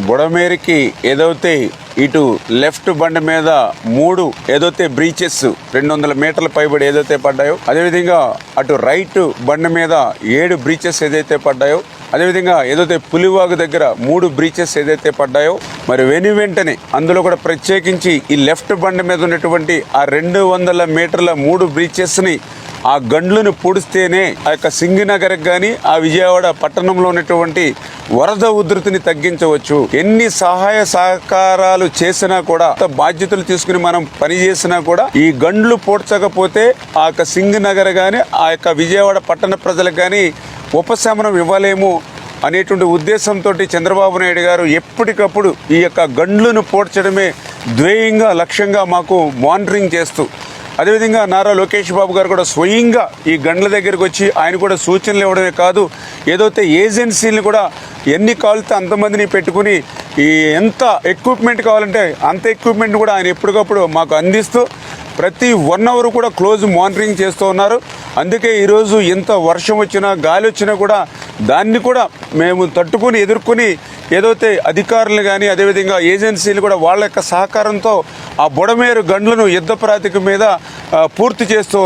బుడమేరికి ఏదైతే ఇటు లెఫ్ట్ బండి మీద 3 ఏదైతే బ్రీచెస్ 200 మీటర్ల పైబడి ఏదైతే పడ్డాయో, అదేవిధంగా అటు రైట్ బండి మీద 7 బ్రీచెస్ ఏదైతే పడ్డాయో, అదేవిధంగా ఏదైతే పులివాగు దగ్గర 3 బ్రీచెస్ ఏదైతే పడ్డాయో, మరి వెంటనే అందులో కూడా ప్రత్యేకించి ఈ లెఫ్ట్ బండి మీద ఉన్నటువంటి ఆ 200 మీటర్ల 3 బ్రీచెస్ని ఆ గండ్లను పూడిస్తేనే ఆ యొక్క సింగనగర్కి కానీ ఆ విజయవాడ పట్టణంలో ఉన్నటువంటి వరద ఉధృతిని తగ్గించవచ్చు. ఎన్ని సహాయ సహకారాలు చేసినా కూడా, బాధ్యతలు తీసుకుని మనం పని చేసినా కూడా ఈ గండ్లు పూడ్చకపోతే ఆ యొక్క సింగనగర్ కానీ ఆ యొక్క విజయవాడ పట్టణ ప్రజలకు కానీ ఉపశమనం ఇవ్వలేము అనేటువంటి ఉద్దేశంతో చంద్రబాబు నాయుడు గారు ఎప్పటికప్పుడు ఈ యొక్క గండ్లను పూడ్చడమే ధ్యేయంగా లక్ష్యంగా మాకు మానిటరింగ్ చేస్తూ, అదేవిధంగా నారా లోకేష్ బాబు గారు కూడా స్వయంగా ఈ గండ్ల దగ్గరికి వచ్చి ఆయన కూడా సూచనలు ఇవ్వడమే కాదు, ఏదైతే ఏజెన్సీలను కూడా ఎన్ని కావాలితే అంతమందిని పెట్టుకుని ఈ ఎంత ఎక్విప్మెంట్ కావాలంటే అంత ఎక్విప్మెంట్ కూడా ఆయన ఎప్పటికప్పుడు మాకు అందిస్తూ ప్రతి 1 అవర్ కూడా క్లోజ్ మానిటరింగ్ చేస్తూ ఉన్నారు. అందుకే ఈరోజు ఎంత వర్షం వచ్చినా గాలి వచ్చినా కూడా దాన్ని కూడా మేము తట్టుకుని ఎదుర్కొని ఏదైతే అధికారులు కానీ అదేవిధంగా ఏజెన్సీలు కూడా వాళ్ళ యొక్క సహకారంతో ఆ బుడమేరు గండ్లను యుద్ధ ప్రాతిపదిక మీద పూర్తి చేస్తూ